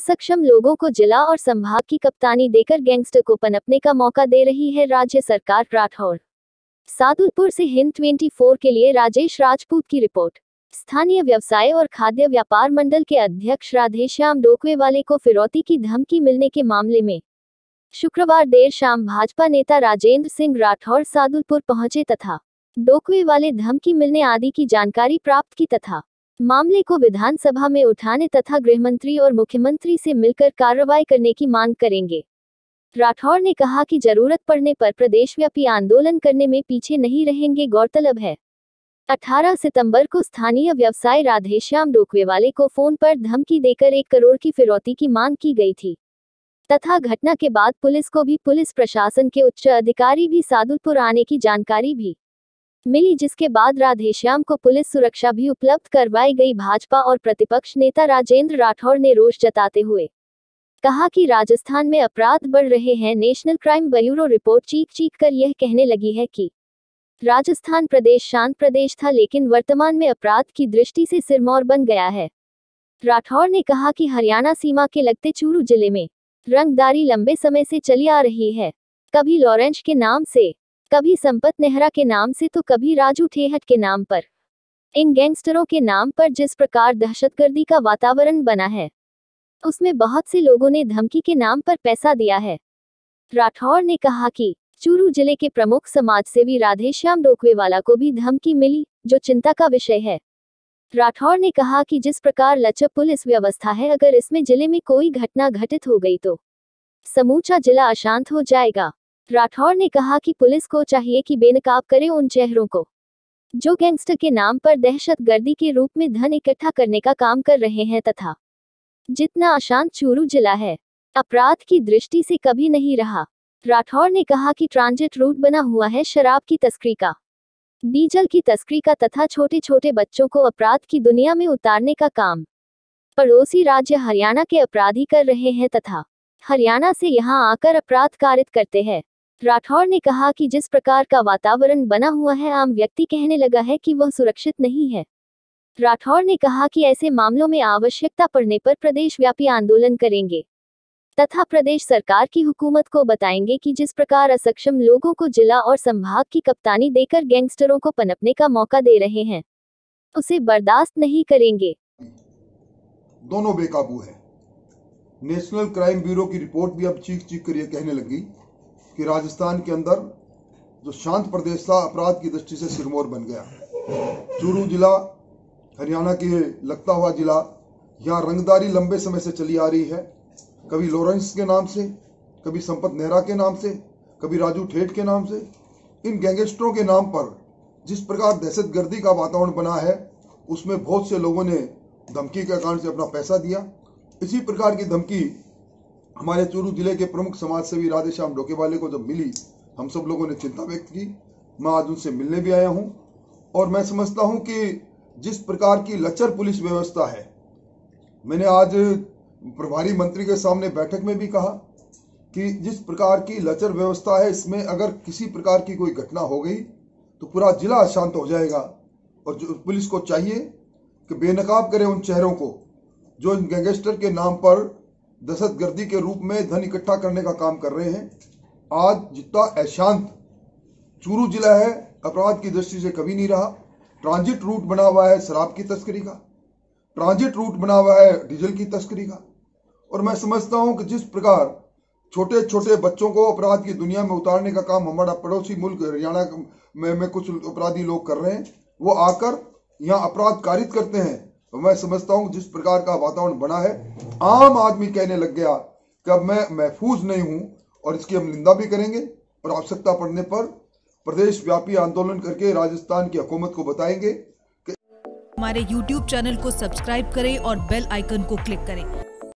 असक्षम लोगों को जिला और संभाग की कप्तानी देकर गैंगस्टर को पनपने का मौका दे रही है राज्य सरकार। राठौर। सादुलपुर से हिंद 24 के लिए राजेश राजपूत की रिपोर्ट। स्थानीय व्यवसाय और खाद्य व्यापार मंडल के अध्यक्ष राधेश्याम डोकवेवाले को फिरौती की धमकी मिलने के मामले में शुक्रवार देर शाम भाजपा नेता राजेंद्र सिंह राठौर सादुलपुर पहुंचे तथा डोकवेवाले धमकी मिलने आदि की जानकारी प्राप्त की तथा मामले को विधानसभा में उठाने तथा गृहमंत्री और मुख्यमंत्री से मिलकर कार्रवाई करने की मांग करेंगे। राठौर ने कहा कि जरूरत पड़ने पर प्रदेशव्यापी आंदोलन करने में पीछे नहीं रहेंगे। गौरतलब है 18 सितंबर को स्थानीय व्यवसायी राधेश्याम डोकवेवाले को फोन पर धमकी देकर 1 करोड़ की फिरौती की मांग की गई थी तथा घटना के बाद पुलिस को भी पुलिस प्रशासन के उच्च अधिकारी भी सादुलपुर आने की जानकारी भी मिली, जिसके बाद राधेश्याम को पुलिस सुरक्षा भी उपलब्ध करवाई गई। भाजपा और प्रतिपक्ष नेता राजेंद्र राठौर ने रोष जताते हुए कहा कि राजस्थान में अपराध बढ़ रहे हैं। नेशनल क्राइम ब्यूरो रिपोर्ट चीख कर यह कहने लगी है कि राजस्थान प्रदेश शांत प्रदेश था, लेकिन वर्तमान में अपराध की दृष्टि से सिरमौर बन गया है। राठौर ने कहा कि हरियाणा सीमा के लगते चूरू जिले में रंगदारी लंबे समय से चली आ रही है, कभी लॉरेंस के नाम से, कभी संपत नेहरा के नाम से, तो कभी राजू ठेहट के नाम पर। इन गैंगस्टरों के नाम पर जिस प्रकार दहशतगर्दी का वातावरण बना है, उसमें बहुत से लोगों ने धमकी के नाम पर पैसा दिया है। राठौर ने कहा कि चूरू जिले के प्रमुख समाजसेवी राधेश्याम डोकवेवाला को भी धमकी मिली, जो चिंता का विषय है। राठौर ने कहा कि जिस प्रकार लचर पुलिस व्यवस्था है, अगर इसमें जिले में कोई घटना घटित हो गई तो समूचा जिला अशांत हो जाएगा। राठौर ने कहा कि पुलिस को चाहिए कि बेनकाब करे उन चेहरों को जो गैंगस्टर के नाम पर दहशतगर्दी के रूप में धन इकट्ठा करने का काम कर रहे हैं तथा जितना अशांत चूरू जिला है, अपराध की दृष्टि से कभी नहीं रहा। राठौर ने कहा कि ट्रांजिट रूट बना हुआ है शराब की तस्करी का, डीजल की तस्करी का तथा छोटे छोटे बच्चों को अपराध की दुनिया में उतारने का काम पड़ोसी राज्य हरियाणा के अपराधी कर रहे हैं तथा हरियाणा से यहां आकर अपराध कारित करते हैं। राठौर ने कहा कि जिस प्रकार का वातावरण बना हुआ है, आम व्यक्ति कहने लगा है कि वह सुरक्षित नहीं है। राठौर ने कहा कि ऐसे मामलों में आवश्यकता पड़ने पर प्रदेशव्यापी आंदोलन करेंगे तथा प्रदेश सरकार की हुकूमत को बताएंगे कि जिस प्रकार असक्षम लोगों को जिला और संभाग की कप्तानी देकर गैंगस्टरों को पनपने का मौका दे रहे हैं, उसे बर्दाश्त नहीं करेंगे। दोनों बेकाबू है। नेशनल क्राइम ब्यूरो की रिपोर्ट भी अब चीख कर ये कहने लगी कि राजस्थान के अंदर जो शांत प्रदेश था, अपराध की दृष्टि से सिरमौर बन गया। चूरू जिला हरियाणा के लगता हुआ जिला, यहाँ रंगदारी लंबे समय से चली आ रही है, कभी लॉरेंस के नाम से, कभी संपत नेहरा के नाम से, कभी राजू ठेठ के नाम से। इन गैंगस्टरों के नाम पर जिस प्रकार दहशतगर्दी का वातावरण बना है, उसमें बहुत से लोगों ने धमकी के कारण से अपना पैसा दिया। इसी प्रकार की धमकी हमारे चूरू जिले के प्रमुख समाजसेवी राधेश्याम डोकवेवाले को जब मिली, हम सब लोगों ने चिंता व्यक्त की। मैं आज उनसे मिलने भी आया हूं और मैं समझता हूं कि जिस प्रकार की लचर पुलिस व्यवस्था है, मैंने आज प्रभारी मंत्री के सामने बैठक में भी कहा कि जिस प्रकार की लचर व्यवस्था है, इसमें अगर किसी प्रकार की कोई घटना हो गई तो पूरा जिला अशांत हो जाएगा। और जो पुलिस को चाहिए कि बेनकाब करे उन चेहरों को जो इन गैंगस्टर के नाम पर दहशतगर्दी के रूप में धन इकट्ठा करने का काम कर रहे हैं। आज जितना अशांत चूरू जिला है, अपराध की दृष्टि से कभी नहीं रहा। ट्रांजिट रूट बना हुआ है शराब की तस्करी का, ट्रांजिट रूट बना हुआ है डीजल की तस्करी का। और मैं समझता हूं कि जिस प्रकार छोटे छोटे बच्चों को अपराध की दुनिया में उतारने का काम हमारा पड़ोसी मुल्क हरियाणा में कुछ अपराधी लोग कर रहे हैं, वो आकर यहाँ अपराध कारित करते हैं। तो मैं समझता हूं जिस प्रकार का वातावरण बना है, आम आदमी कहने लग गया कि अब मैं महफूज नहीं हूं, और इसकी हम निंदा भी करेंगे और आवश्यकता पड़ने पर प्रदेश व्यापी आंदोलन करके राजस्थान की हुकूमत को बताएंगे। हमारे YouTube चैनल को सब्सक्राइब करें और बेल आइकन को क्लिक करें।